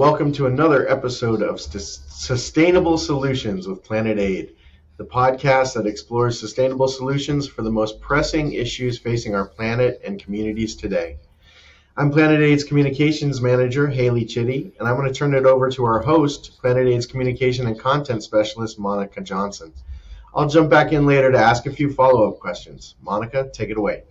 welcome to another episode of Sustainable Solutions with Planet Aid, the podcast that explores sustainable solutions for the most pressing issues facing our planet and communities today. I'm Planet Aid's Communications Manager, Haley Chitty, and I'm going to turn it over to our host, Planet Aid's Communication and Content Specialist, Monica Johnson. I'll jump back in later to ask a few follow-up questions. Monica, take it away.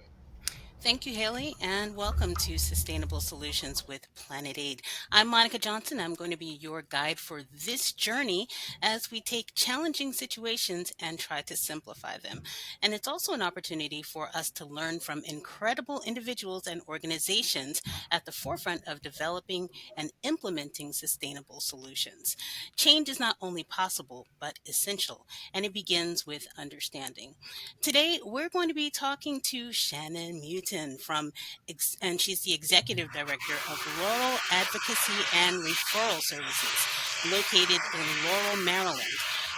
Thank you, Haley, and welcome to Sustainable Solutions with Planet Aid. I'm Monica Johnson. I'm going to be your guide for this journey as we take challenging situations and try to simplify them. And it's also an opportunity for us to learn from incredible individuals and organizations at the forefront of developing and implementing sustainable solutions. Change is not only possible, but essential, and it begins with understanding. Today, we're going to be talking to Shannon Mouton and she's the Executive Director of Laurel, Advocacy and Referral Services, located in Laurel, Maryland.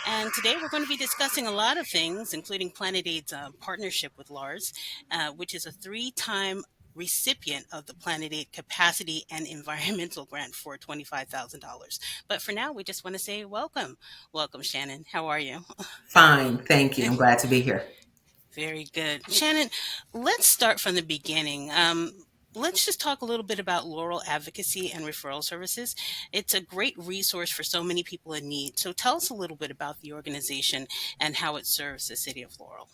And today we're going to be discussing a lot of things, including Planet Aid's partnership with LARS, which is a 3-time recipient of the Planet Aid Capacity and Environmental Grant for $25,000. But for now, we just want to say welcome. Welcome, Shannon. How are you? Fine, thank you. I'm glad to be here. Very good. Shannon, let's start from the beginning. Let's just talk a little bit about Laurel Advocacy and Referral Services. It's a great resource for so many people in need. So tell us a little bit about the organization and how it serves the city of Laurel.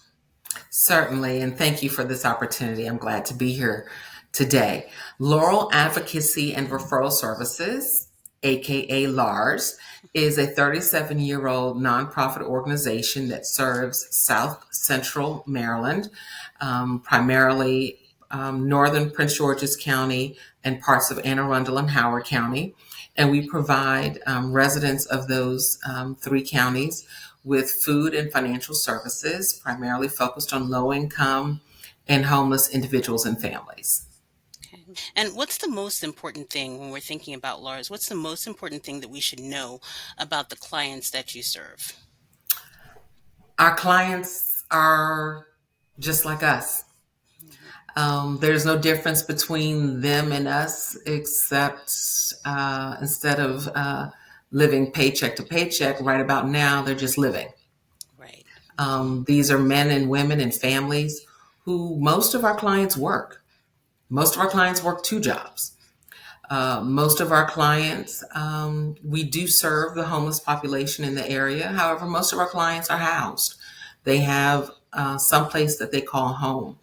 Certainly, and thank you for this opportunity. I'm glad to be here today. Laurel Advocacy and Referral Services, aka LARS, is a 37-year-old nonprofit organization that serves South Central Maryland, primarily northern Prince George's County and parts of Anne Arundel and Howard County. And we provide residents of those 3 counties with food and financial services, primarily focused on low-income and homeless individuals and families. Okay. And what's the most important thing when we're thinking about LARS? What's the most important thing that we should know about the clients that you serve? Our clients are just like us. There's no difference between them and us, except instead of living paycheck to paycheck, right about now, they're just living. Right. These are men and women and families who most of our clients work. Most of our clients work 2 jobs. Most of our clients, we do serve the homeless population in the area. However, most of our clients are housed. They have someplace that they call home.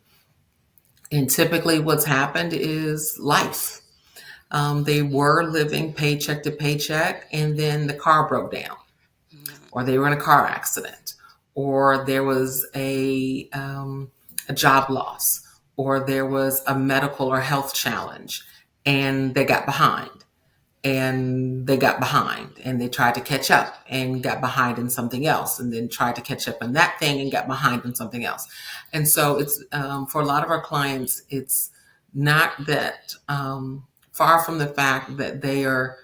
And typically what's happened is life. They were living paycheck to paycheck, and then the car broke down, or they were in a car accident, or there was a job loss, or there was a medical or health challenge, and they got behind. And they tried to catch up and got behind in something else, and then tried to catch up on that thing and got behind in something else. And so it's for a lot of our clients, it's not that far from the fact that they are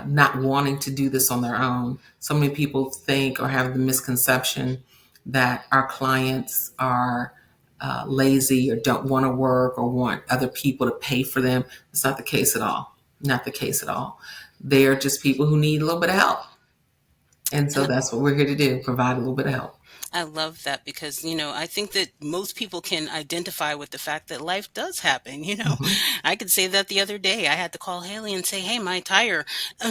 not wanting to do this on their own. So many people think or have the misconception that our clients are lazy or don't want to work or want other people to pay for them. It's not the case at all. Not the case at all. They are just people who need a little bit of help. And so that's what we're here to do, provide a little bit of help. I love that because, I think that most people can identify with the fact that life does happen. Mm-hmm. I could say that the other day. I had to call Haley and say, hey, my tire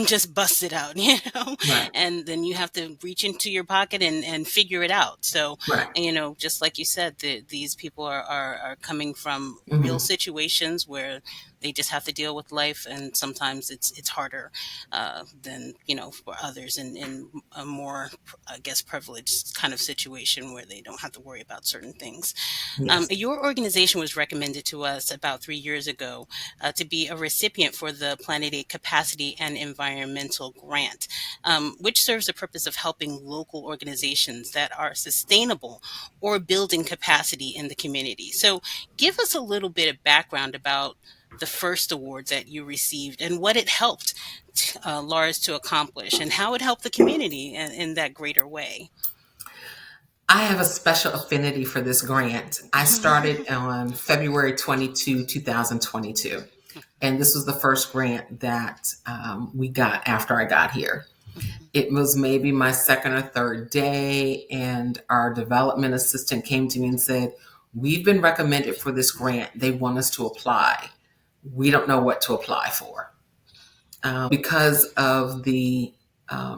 just busted out, Right. and then you have to reach into your pocket and figure it out. So, Right. just like you said, these people are coming from Mm-hmm. real situations where they just have to deal with life, and sometimes it's harder than for others in a more, I guess, privileged kind of situation where they don't have to worry about certain things. Yes. Your organization was recommended to us about 3 years ago to be a recipient for the Planet Aid Capacity and Environmental Grant, which serves the purpose of helping local organizations that are sustainable or building capacity in the community. So give us a little bit of background about the first award that you received and what it helped LARS to accomplish and how it helped the community in that greater way. I have a special affinity for this grant. I started on February 22, 2022. And this was the first grant that we got after I got here. It was maybe my second or third day, and our development assistant came to me and said, "We've been recommended for this grant. They want us to apply. We don't know what to apply for." Because of the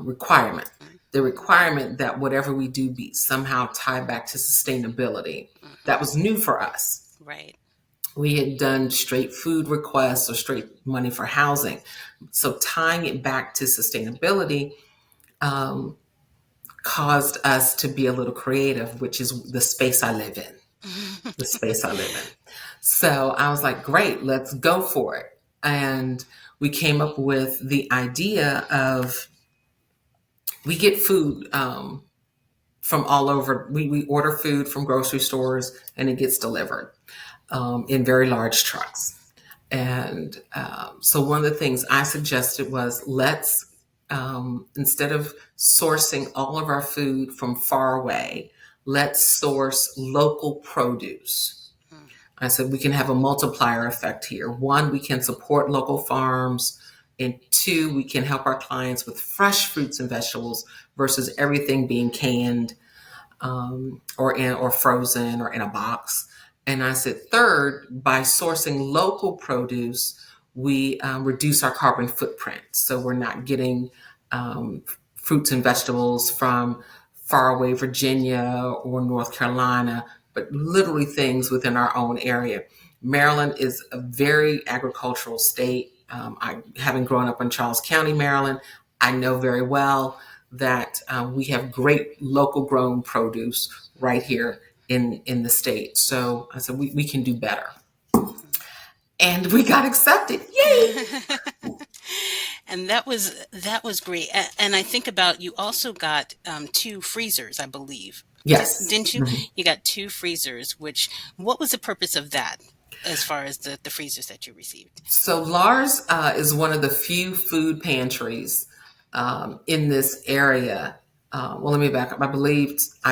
requirement. The requirement that whatever we do be somehow tied back to sustainability. That was new for us. Right. We had done straight food requests or straight money for housing. So tying it back to sustainability caused us to be a little creative, which is the space I live in. The space I live in. So I was like, great, let's go for it. And we came up with the idea of, we get food from all over. We order food from grocery stores and it gets delivered in very large trucks. And so one of the things I suggested was, let's, instead of sourcing all of our food from far away, let's source local produce. I said, we can have a multiplier effect here. One, we can support local farms. And two, we can help our clients with fresh fruits and vegetables versus everything being canned or frozen or in a box. And I said, third, by sourcing local produce, we reduce our carbon footprint. So we're not getting fruits and vegetables from faraway Virginia or North Carolina, but literally things within our own area. Maryland is a very agricultural state. Having grown up in Charles County, Maryland, I know very well that we have great local grown produce right here in the state. So I said, we can do better. And we got accepted. Yay! And that was great. And I think about, you also got 2 freezers, I believe. Yes. Didn't you? Mm-hmm. You got 2 freezers, what was the purpose of that as far as the freezers that you received? So LARS is one of the few food pantries in this area. Well, let me back up. I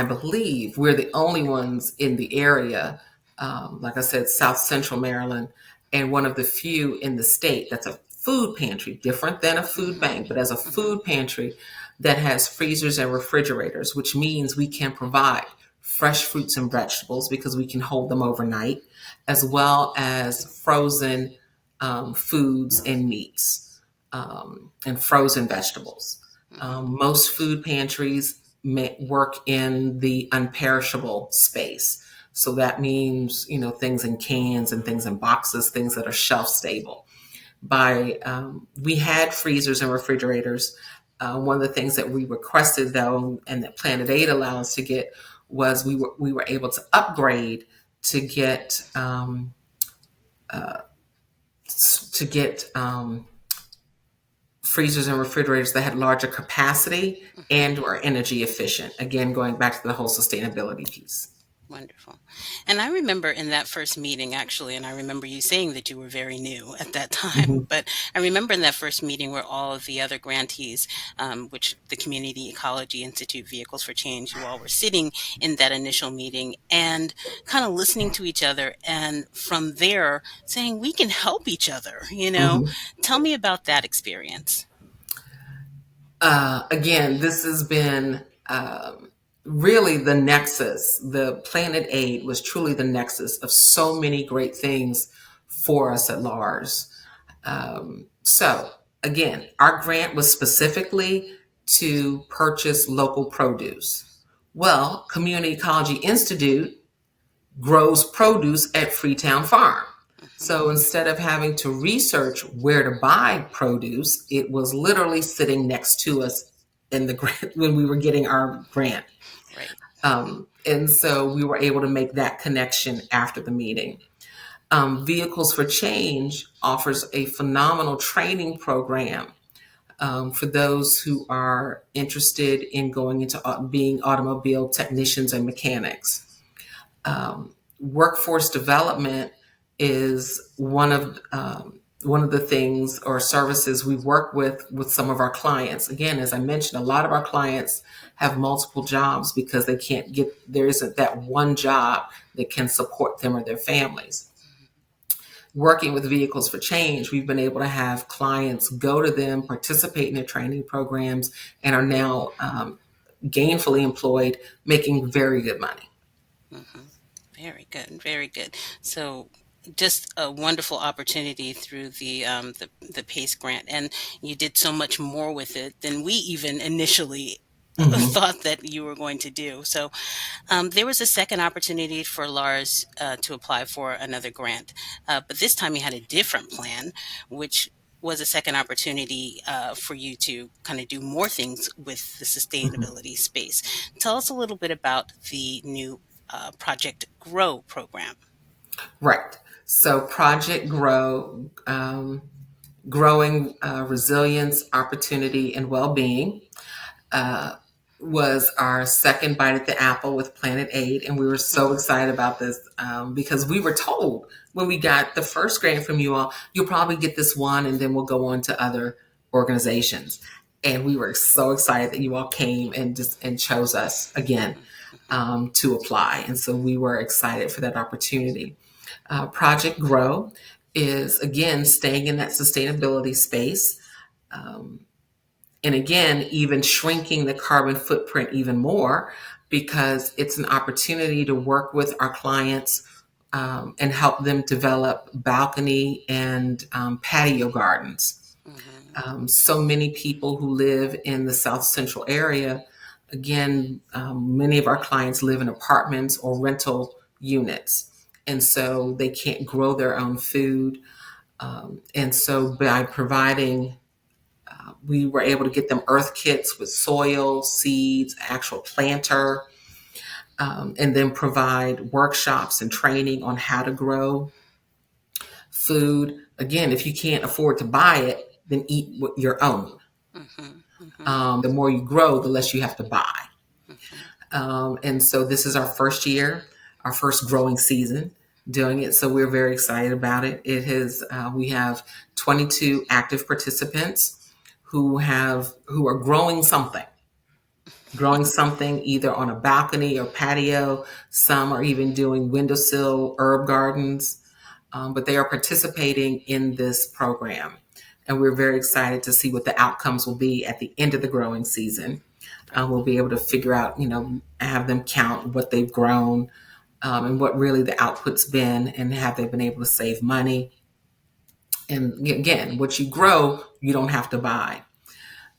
believe we're the only ones in the area, like I said, South Central Maryland, and one of the few in the state that's a food pantry, different than a food bank, but as a food pantry that has freezers and refrigerators, which means we can provide fresh fruits and vegetables because we can hold them overnight, as well as frozen foods and meats and frozen vegetables. Most food pantries work in the unperishable space. So that means, things in cans and things in boxes, things that are shelf stable. We had freezers and refrigerators. One of the things that we requested, though, and that Planet Aid allowed us to get, was we were able to upgrade to get freezers and refrigerators that had larger capacity and were energy efficient. Again, going back to the whole sustainability piece. Wonderful. And I remember in that first meeting, actually, and I remember you saying that you were very new at that time, but I remember in that first meeting where all of the other grantees, which the Community Ecology Institute Vehicles for Change, you all were sitting in that initial meeting and kind of listening to each other, and from there saying, we can help each other, Tell me about that experience. Again, this has been really the nexus. The Planet Aid was truly the nexus of so many great things for us at LARS. So again, our grant was specifically to purchase local produce. Well, Community Ecology Institute grows produce at Freetown Farm. So instead of having to research where to buy produce, it was literally sitting next to us in the grant when we were getting our grant. Right. And so we were able to make that connection after the meeting. Vehicles for Change offers a phenomenal training program for those who are interested in going into being automobile technicians and mechanics. Workforce development is one of the things or services we work with some of our clients. Again, as I mentioned, a lot of our clients have multiple jobs because there isn't that one job that can support them or their families. working with Vehicles for Change, we've been able to have clients go to them, participate in their training programs, and are now gainfully employed, making very good money. Hmm. Very good, very good. So, just a wonderful opportunity through the PACE grant, and you did so much more with it than we even initially Mm-hmm. thought that you were going to do. So, there was a second opportunity for LARS to apply for another grant, but this time you had a different plan, which was a second opportunity for you to kind of do more things with the Mm-hmm. sustainability space. Tell us a little bit about the new Project Grow program. Right. So Project Grow, growing resilience, opportunity, and well-being, uh, was our second bite at the apple with Planet Aid. And we were so excited about this because we were told when we got the first grant from you all, you'll probably get this one and then we'll go on to other organizations. And we were so excited that you all came and chose us again to apply. And so we were excited for that opportunity. Project Grow is, again, staying in that sustainability space. Um, and again, even shrinking the carbon footprint even more because it's an opportunity to work with our clients and help them develop balcony and patio gardens. Hmm. So many people who live in the South Central area, again, many of our clients live in apartments or rental units. And so they can't grow their own food. And so by providing we were able to get them earth kits with soil, seeds, actual planter, and then provide workshops and training on how to grow food. Again, if you can't afford to buy it, then eat what your own. Hmm. Hmm. The more you grow, the less you have to buy. Hmm. And so this is our first year, our first growing season doing it. So we're very excited about it. We have 22 active participants who are growing something either on a balcony or patio. Some are even doing windowsill herb gardens, but they are participating in this program. And we're very excited to see what the outcomes will be at the end of the growing season. Right. We'll be able to figure out, have them count what they've grown and what really the output's been, and have they been able to save money. And again, what you grow, you don't have to buy.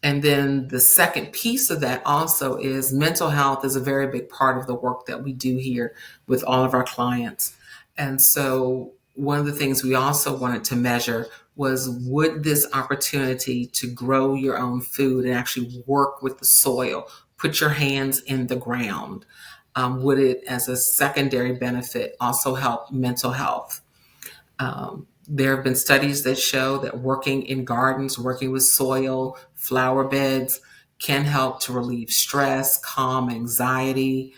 And then the second piece of that also is mental health is a very big part of the work that we do here with all of our clients. And so one of the things we also wanted to measure was, would this opportunity to grow your own food and actually work with the soil, put your hands in the ground, would it, as a secondary benefit, also help mental health? There have been studies that show that working in gardens, working with soil, flower beds can help to relieve stress, calm anxiety.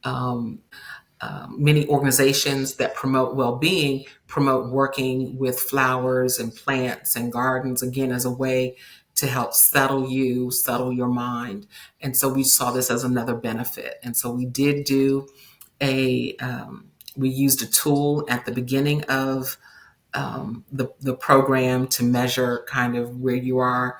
Many organizations that promote well-being promote working with flowers and plants and gardens, again, as a way to help settle your mind. And so we saw this as another benefit. And so we did do we used a tool at the beginning of the program to measure kind of where you are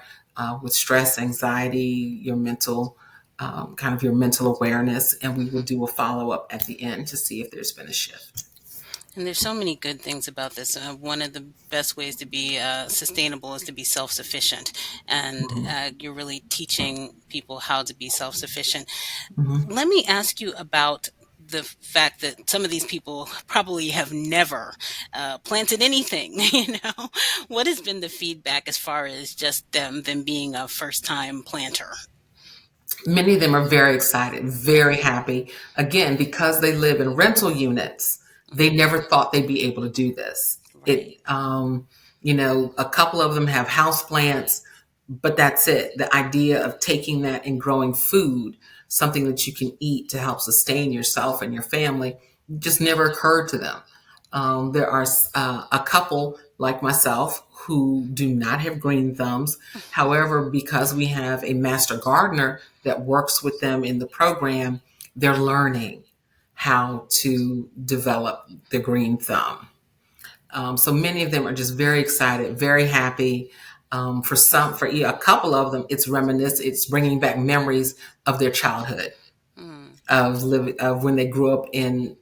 with stress, anxiety, your mental, kind of your mental awareness. And we will do a follow up at the end to see if there's been a shift. And there's so many good things about this. One of the best ways to be sustainable is to be self-sufficient, and Mhm. you're really teaching people how to be self-sufficient. Mhm. Let me ask you about the fact that some of these people probably have never planted anything. What has been the feedback as far as just them being a first-time planter? Many of them are very excited, very happy. Again, because they live in rental units, they Hmm. never thought they'd be able to do this. Right. A couple of them have house plants, but that's it. The idea of taking that and growing food, something that you can eat to help sustain yourself and your family, just never occurred to them. There are a couple like myself who do not have green thumbs. However, because we have a master gardener that works with them in the program, they're learning how to develop the green thumb. So many of them are just very excited, very happy. For a couple of them, it's bringing back memories of their childhood, of when they grew up in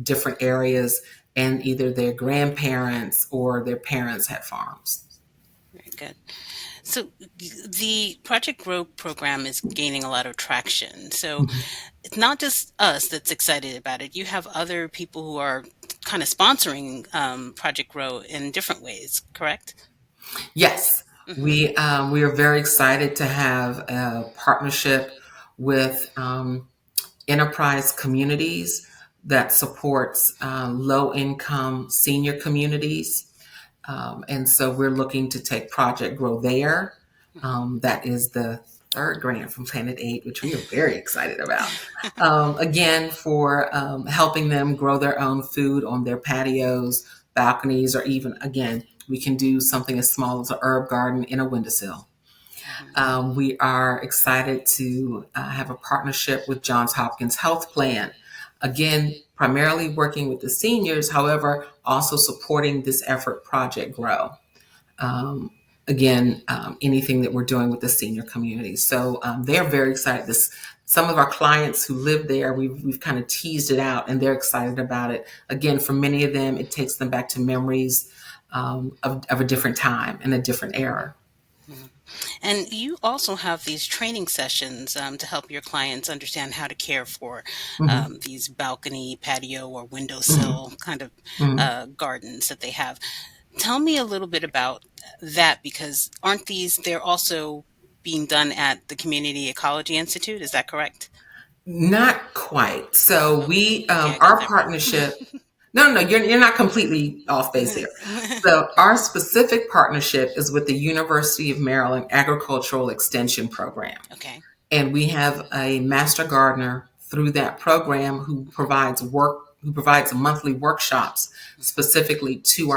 different areas, and either their grandparents or their parents had farms. Very good. So the Project Grow program is gaining a lot of traction. So it's not just us that's excited about it. You have other people who are kind of sponsoring Project Grow in different ways, correct? Yes, Mm-hmm. we are very excited to have a partnership with Enterprise Communities that supports low income senior communities. And so we're looking to take Project Grow there. That is the third grant from Planet 8, which we are very excited about. Again, for helping them grow their own food on their patios, balconies, or even, again, we can do something as small as an herb garden in a windowsill. We are excited to have a partnership with Johns Hopkins Health Plan. Again, primarily working with the seniors, however, also supporting this effort, Project Grow. Anything that we're doing with the senior community. So they're very excited. Some of our clients who live there, we've kind of teased it out, and they're excited about it. Again, for many of them, it takes them back to memories of a different time and a different era. And you also have these training sessions to help your clients understand how to care for these balcony, patio, or windowsill kind of gardens that they have. Tell me a little bit about that, because they're also being done at the Community Ecology Institute? Is that correct? Not quite. So Oh, okay, I got our that wrong. partnership. No, you're not completely off base there. So our specific partnership is with the University of Maryland Agricultural Extension Program. Okay. And we have a master gardener through that program who provides monthly workshops specifically to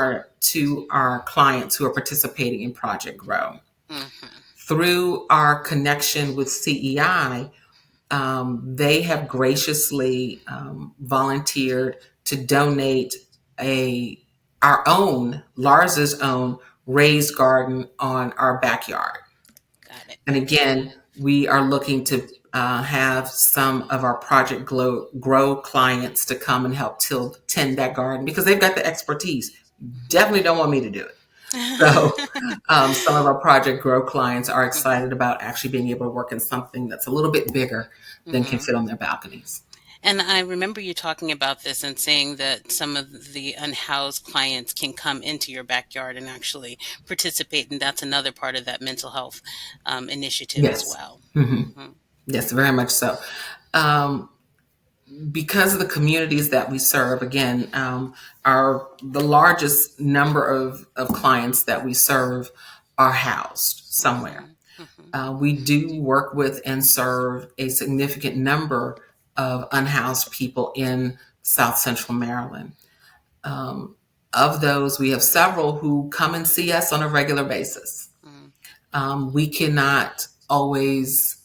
our clients who are participating in Project Grow. Through our connection with CEI, they have graciously volunteered to donate our own LARS's own raised garden on our backyard. Got it. And again, we are looking to have some of our Project Grow clients to come and help tend that garden, because they've got the expertise. Definitely don't want me to do it. So some of our Project Grow clients are excited about actually being able to work in something that's a little bit bigger than can fit on their balconies. And I remember you talking about this and saying that some of the unhoused clients can come into your backyard and actually participate. And that's another part of that mental health initiative as Yes. well. Yes, very much so. Because of the communities that we serve, again, the largest number of clients that we serve are housed somewhere. We do work with and serve a significant number of unhoused people in South Central Maryland. Of those, we have several who come and see us on a regular basis. We cannot always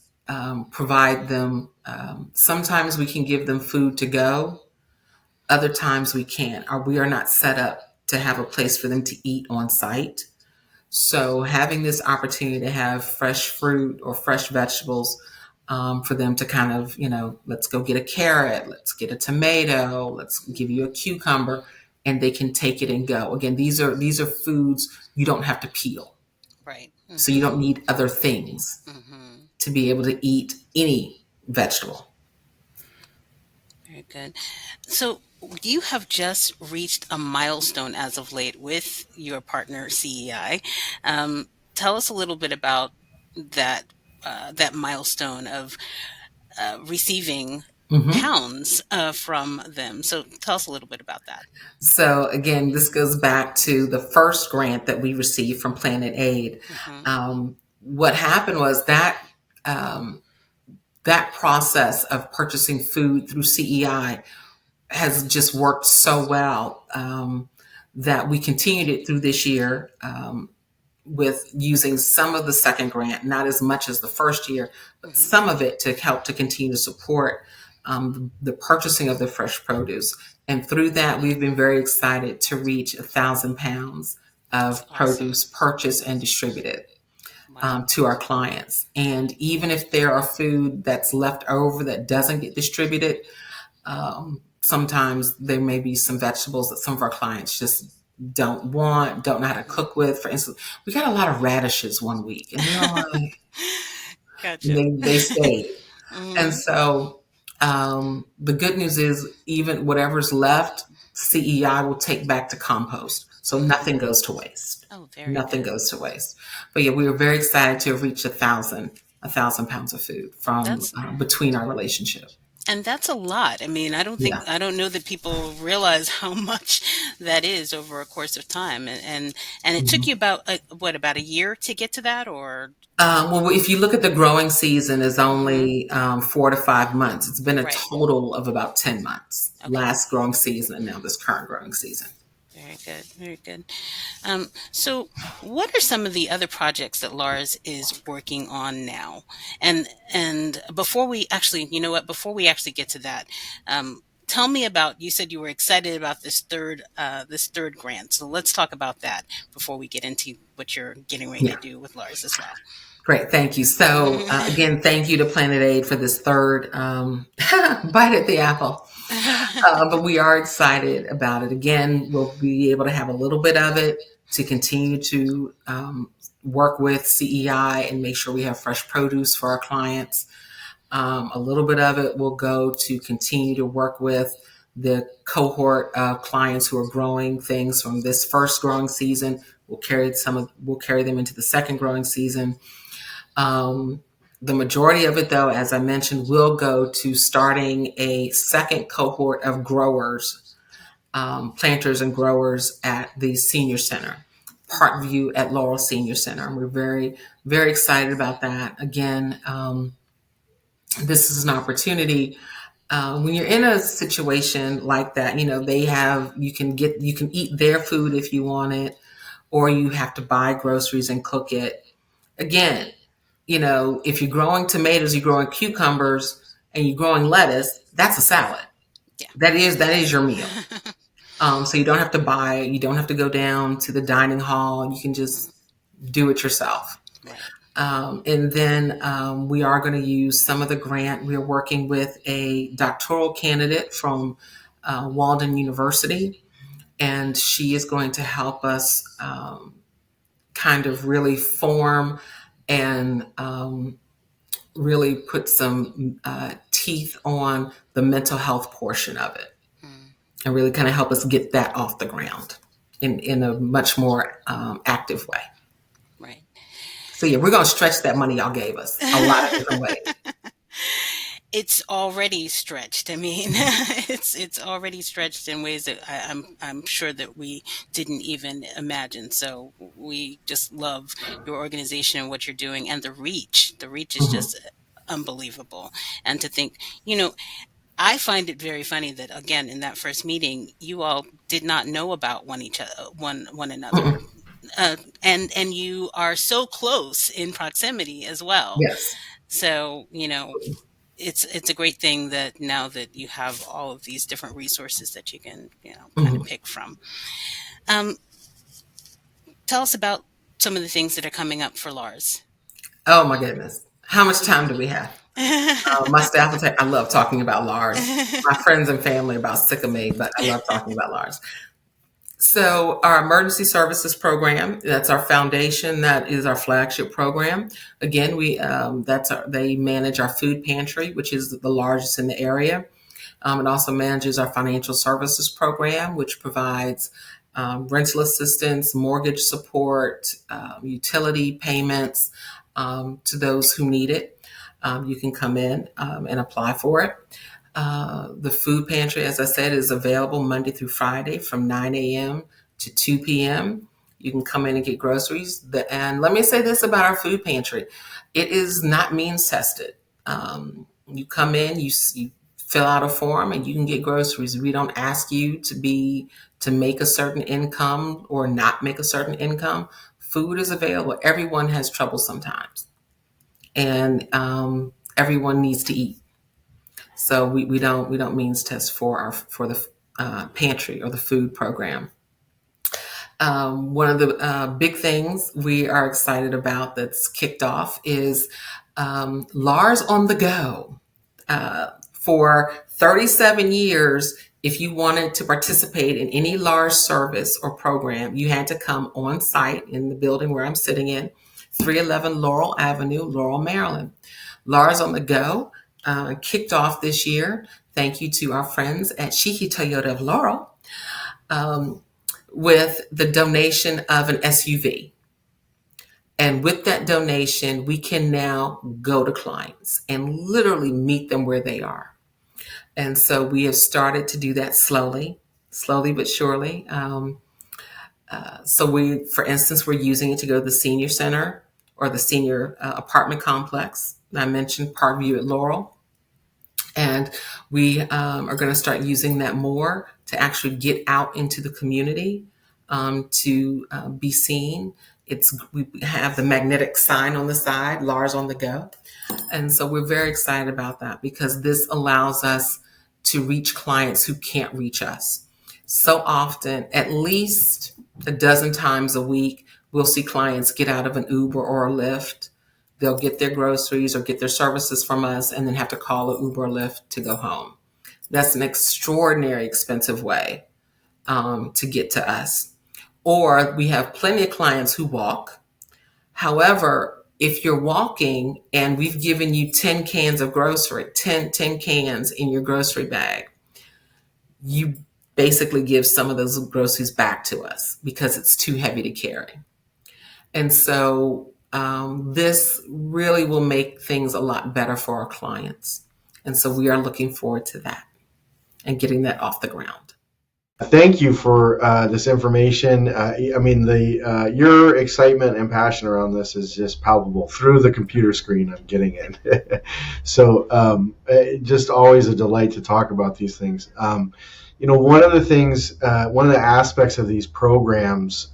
provide them. Sometimes we can give them food to go. Other times we can't, or we are not set up to have a place for them to eat on site. So having this opportunity to have fresh fruit or fresh vegetables for them to kind of, let's go get a carrot, let's get a tomato, let's give you a cucumber, and they can take it and go. Again, these are foods you don't have to peel. Right. So you don't need other things to be able to eat any vegetable. Very good. So you have just reached a milestone as of late with your partner CEI. Tell us a little bit about that milestone of receiving pounds from them. So tell us a little bit about that. So again, this goes back to the first grant that we received from Planet Aid. What happened was that that process of purchasing food through CEI has just worked so well that we continued it through this year with using some of the second grant, not as much as the first year, but some of it to help to continue to support the purchasing of the fresh produce. And through that, we've been very excited to reach 1,000 pounds That's of awesome. produce purchased and distributed Wow. to our clients. And even if there are food that's left over that doesn't get distributed, sometimes there may be some vegetables that some of our clients just don't don't know how to cook with. For instance, we got a lot of radishes one week, and we were like, Gotcha. they stayed. And Hmm. so the good news is, even whatever's left, CEI will take back to compost. So Hmm. nothing goes to waste. Oh, very Nothing good. goes to waste. But yeah, we were very excited to have reached 1,000 pounds of food from That's between our relationship. and that's a lot. I mean, Yeah. I don't know that people realize how much that is over a course of time. And it took Mhm. you about about a year to get to that, or Well, if you look at the growing season, is hmm only 4 to 5 months. It's been a right. total of about 10 months. Okay. Last growing season and now this current growing season. Very good. Very good. So, what are some of the other projects that Lars is working on now? And before we actually, you know what? Before we actually get to that, tell me about. You said you were excited about this third grant. So let's talk about that before we get into what you're getting ready to Yeah. do with Lars as well. Great, thank you. So again, thank you to Planet Aid for this third bite at the apple. But we are excited about it. Again, we'll be able to have a little bit of it to continue to work with CEI and make sure we have fresh produce for our clients. A little bit of it will go to continue to work with the cohort of clients who are growing things from this first growing season. We'll carry them into the second growing season. The majority of it, though, as I mentioned, will go to starting a second cohort of growers, planters and growers at the senior center, Parkview at Laurel Senior Center. And we're very, very excited about that. Again, this is an opportunity. When you're in a situation like that, you can eat their food if you want it, or you have to buy groceries and cook it. Again, if you're growing tomatoes, you're growing cucumbers, and you're growing lettuce, that's a salad. That is your meal. Yeah. So you don't have to buy it. You don't have to go down to the dining hall. You can just do it yourself. Right. And then we are going to use some of the grant. We are working with a doctoral candidate from Walden University, and she is going to help us kind of really form and really put some teeth on the mental health portion of it, Mm, and really kind of help us get that off the ground in a much more active way. right. So yeah, we're going to stretch that money y'all gave us a lot of different ways. It's already stretched. I mean, it's already stretched in ways that I'm sure that we didn't even imagine. So we just love your organization and what you're doing, and the reach. The reach is Mhm. just unbelievable. And to think, you know, I find it very funny that again in that first meeting, you all did not know about one another. Mm-mm. And you are so close in proximity as well. Yes. So, it's a great thing that now that you have all of these different resources that you can, kind of Mhm. pick from. Um, Tell us about some of the things that are coming up for Lars. Oh my goodness. How much time do we have? My staff will say, I love talking about LARS. My friends and family are about sick of me, but I love talking about LARS. So our emergency services program, that's our foundation. That is our flagship program. Again, they manage our food pantry, which is the largest in the area. It also manages our financial services program, which provides rental assistance, mortgage support, utility payments to those who need it. You can come in and apply for it. The food pantry, as I said, is available Monday through Friday from 9 a.m. to 2 p.m. You can come in and get groceries. And let me say this about our food pantry: it is not means tested. You come in, you fill out a form, and you can get groceries. We don't ask you to make a certain income or not make a certain income. Food is available. Everyone has trouble sometimes, and everyone needs to eat. So we don't means test for the pantry or the food program. One of the big things we are excited about that's kicked off is LARS on the go. For 37 years, if you wanted to participate in any LARS service or program, you had to come on site in the building where I'm sitting in, 311 Laurel Avenue, Laurel, Maryland. LARS on the go kicked off this year. Thank you to our friends at Shiki Toyota of Laurel. With the donation of an SUV. And with that donation, we can now go to clients and literally meet them where they are. And so we have started to do that slowly but surely. So for instance, we're using it to go to the senior center or the senior apartment complex. I mentioned Parkview at Laurel. And we are going to start using that more to actually get out into the community to be seen. We have the magnetic sign on the side, LARS on the go. And so we're very excited about that because this allows us to reach clients who can't reach us. So often, at least a dozen times a week, we'll see clients get out of an Uber or a Lyft. They'll get their groceries or get their services from us and then have to call an Uber or Lyft to go home. That's an extraordinary expensive way to get to us. Or we have plenty of clients who walk. However, if you're walking and we've given you 10 cans of grocery, 10 cans in your grocery bag, you basically give some of those groceries back to us because it's too heavy to carry. And so this really will make things a lot better for our clients. And so we are looking forward to that and getting that off the ground. Thank you for this information. I mean, your excitement and passion around this is just palpable through the computer screen. I'm getting it. So just always a delight to talk about these things. One of the aspects of these programs,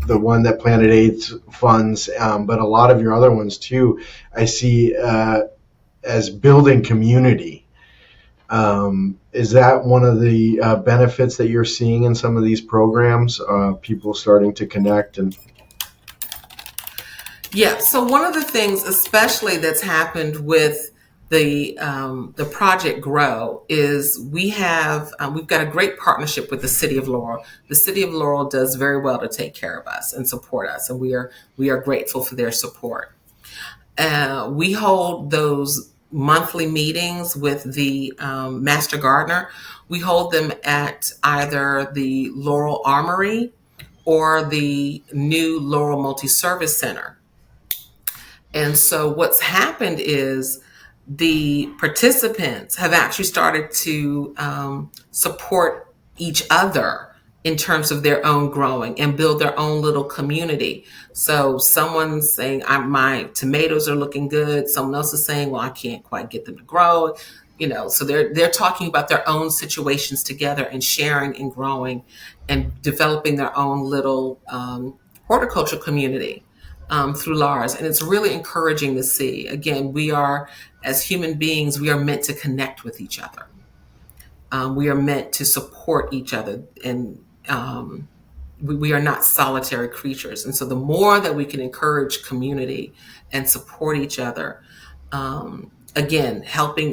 the one that Planet Aid funds, but a lot of your other ones too, I see as building community. Is that one of the benefits that you're seeing in some of these programs? People starting to connect and. Yeah. So one of the things, especially that's happened with the Project Grow, is we've got a great partnership with the City of Laurel. The City of Laurel does very well to take care of us and support us, and we are grateful for their support. We hold those monthly meetings with the Master Gardener. We hold them at either the Laurel Armory or the new Laurel Multi-Service Center. And so what's happened is the participants have actually started to support each other in terms of their own growing and build their own little community. So someone's saying, my tomatoes are looking good. Someone else is saying, well, I can't quite get them to grow. So they're talking about their own situations together and sharing and growing and developing their own little horticulture community through LARS. And it's really encouraging to see. Again, as human beings, we are meant to connect with each other. We are meant to support each other, and we are not solitary creatures. And so the more that we can encourage community and support each other, again,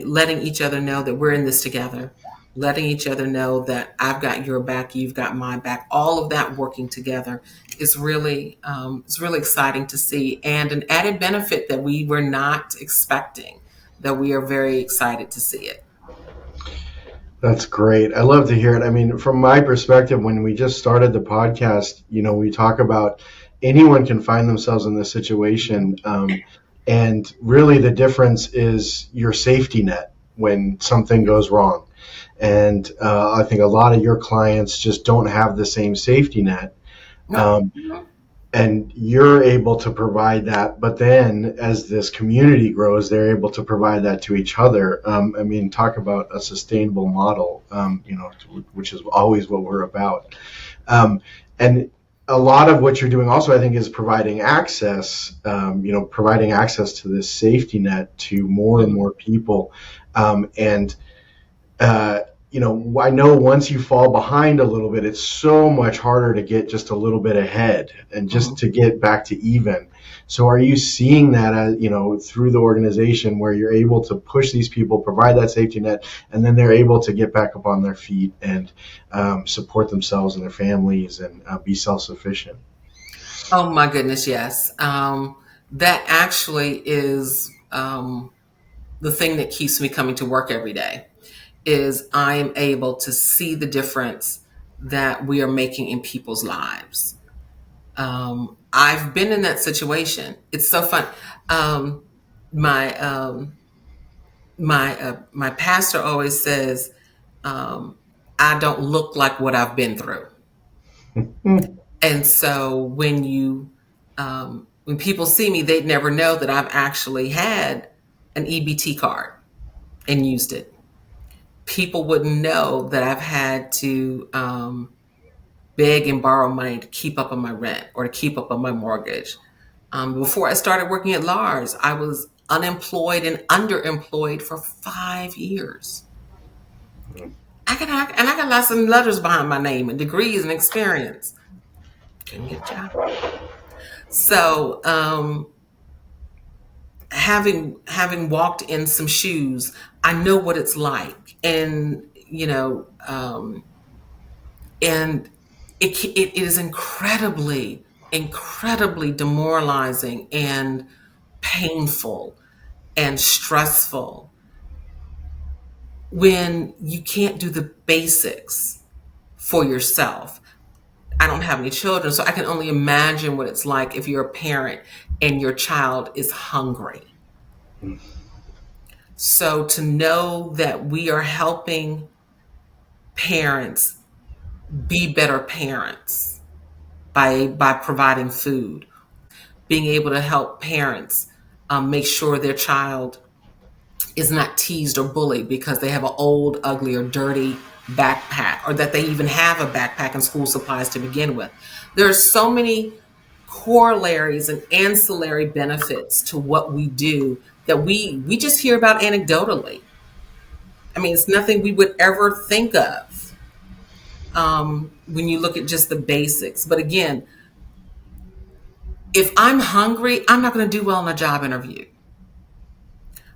letting each other know that we're in this together, letting each other know that I've got your back, you've got my back, all of that working together is really, it's really exciting to see, and an added benefit that we were not expecting, that we are very excited to see it. That's great. I love to hear it. I mean, from my perspective, when we just started the podcast, we talk about anyone can find themselves in this situation. And really the difference is your safety net when something goes wrong. And I think a lot of your clients just don't have the same safety net. And you're able to provide that, but then as this community grows, they're able to provide that to each other. Talk about a sustainable model, which is always what we're about. And a lot of what you're doing also, I think, is providing access, providing access to this safety net to more and Mhm. more people. And uh, I know once you fall behind a little bit, it's so much harder to get just a little bit ahead and just Mhm. to get back to even. So are you seeing that, through the organization where you're able to push these people, provide that safety net, and then they're able to get back up on their feet and support themselves and their families and be self-sufficient? Oh my goodness, yes. That actually is the thing that keeps me coming to work every day. Is I am able to see the difference that we are making in people's lives. I've been in that situation. It's so fun. Um, my my pastor always says, um, "I don't look like what I've been through." Hmm. And so when people see me, they'd never know that I've actually had an EBT card and used it. People wouldn't know that I've had to beg and borrow money to keep up on my rent or to keep up on my mortgage. Before I started working at LARS, I was unemployed and underemployed for 5 years. I got lots of letters behind my name and degrees and experience. Couldn't get a job. So having walked in some shoes, I know what it's like, and and it is incredibly demoralizing and painful and stressful when you can't do the basics for yourself. I don't have any children, so I can only imagine what it's like if you're a parent and your child is hungry. So to know that we are helping parents be better parents by providing food, being able to help parents make sure their child is not teased or bullied because they have an old, ugly, or dirty backpack, or that they even have a backpack and school supplies to begin with. There are so many corollaries and ancillary benefits to what we do that we just hear about anecdotally. I mean, it's nothing we would ever think of when you look at just the basics. But again, if I'm hungry, I'm not going to do well in a job interview.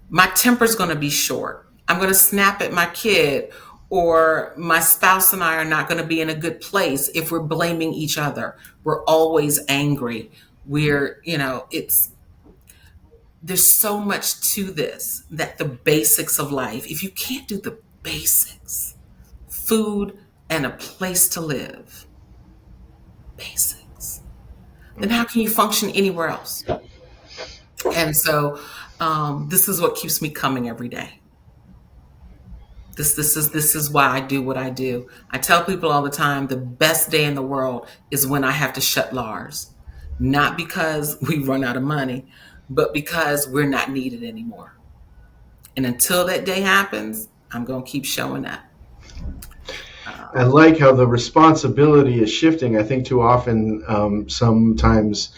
My temper's going to be short. I'm going to snap at my kid, or my spouse and I are not going to be in a good place if we're blaming each other. We're always angry. It's there's so much to this, that the basics of life, if you can't do the basics, food and a place to live, basics, then how can you function anywhere else? And so this is what keeps me coming every day. This is why I do what I do. I tell people all the time the best day in the world is when I have to shut LARS. Not because we run out of money, but because we're not needed anymore. And until that day happens, I'm going to keep showing up. I like how the responsibility is shifting. I think too often, sometimes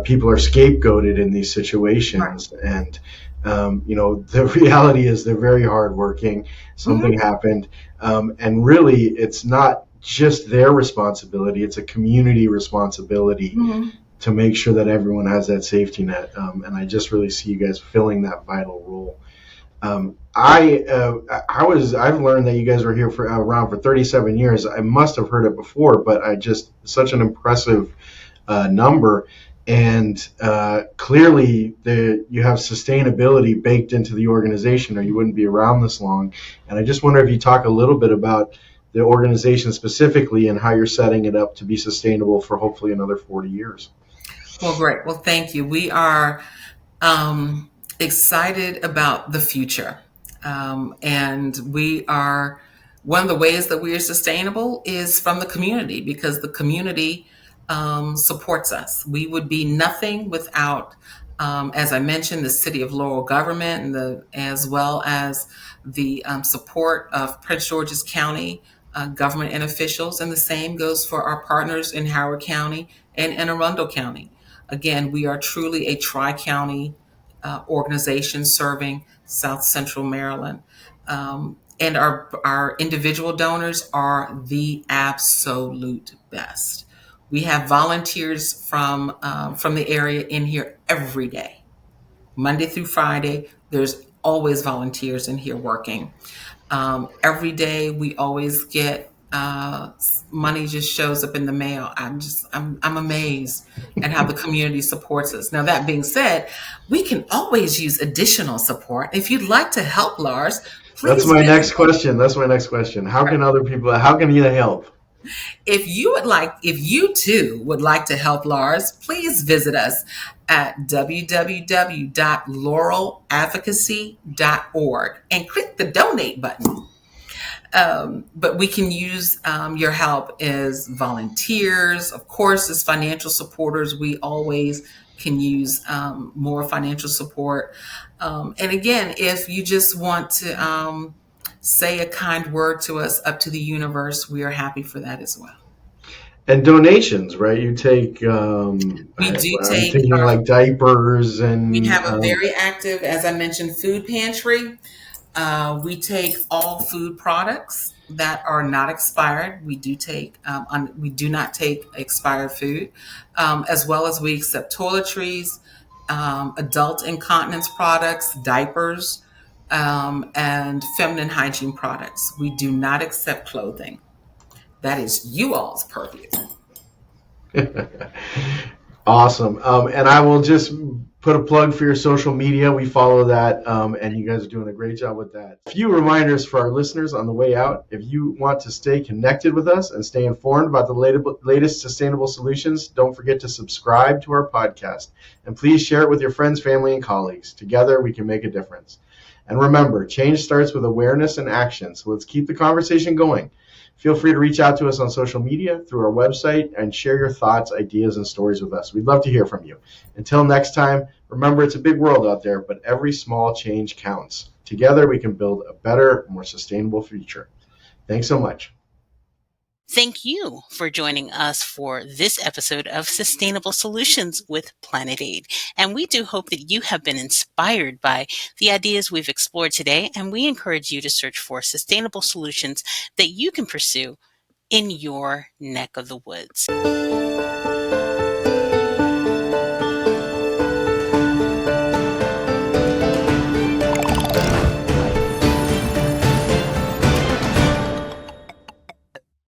people are scapegoated in these Right. situations, and the reality is they're very hardworking. Mhm. Something happened, and really, it's not just their responsibility; it's a community responsibility Mhm. to make sure that everyone has that safety net. And I just really see you guys filling that vital role. I've learned that you guys were here for around for 37 years. I must have heard it before, but I just such an impressive number, and clearly you have sustainability baked into the organization, or you wouldn't be around this long. And I just wonder if you talk a little bit about the organization specifically and how you're setting it up to be sustainable for hopefully another 40 years. Well, great. Well, thank you. We are excited about the future. And we are, one of the ways that we are sustainable is from the community, because the community supports us. We would be nothing without, as I mentioned, the city of Laurel government, and as well as the support of Prince George's County government and officials, and the same goes for our partners in Howard County and Anne Arundel County. Again, we are truly a tri-county organization serving South Central Maryland. And our individual donors are the absolute best. We have volunteers from the area in here every day, Monday through Friday. There's always volunteers in here working. Every day we always get money just shows up in the mail. I'm amazed at how the community supports us. Now, that being said, we can always use additional support. If you'd like to help LARS, please. That's my next question. How can other people, how can you help? If you too would like to help LARS, please visit us at www.laureladvocacy.org and click the donate button. But we can use your help as volunteers, of course, as financial supporters. We always can use more financial support. And again, if you just want to say a kind word to us up to the universe, we are happy for that as well. And donations, right? You take, I'm thinking like diapers, and we have a very active, as I mentioned, food pantry. We take all food products that are not expired. We do not take expired food, as well as we accept toiletries, adult incontinence products, diapers, and feminine hygiene products. We do not accept clothing. That is you all's purview. Awesome. And I will just put a plug for your social media. We follow that, and you guys are doing a great job with that. A few reminders for our listeners on the way out. If you want to stay connected with us and stay informed about the latest sustainable solutions, don't forget to subscribe to our podcast. And please share it with your friends, family, and colleagues. Together, we can make a difference. And remember, change starts with awareness and action. So let's keep the conversation going. Feel free to reach out to us on social media, through our website, and share your thoughts, ideas, and stories with us. We'd love to hear from you. Until next time, remember, it's a big world out there, but every small change counts. Together, we can build a better, more sustainable future. Thanks so much. Thank you for joining us for this episode of Sustainable Solutions with Planet Aid. And we do hope that you have been inspired by the ideas we've explored today, and we encourage you to search for sustainable solutions that you can pursue in your neck of the woods.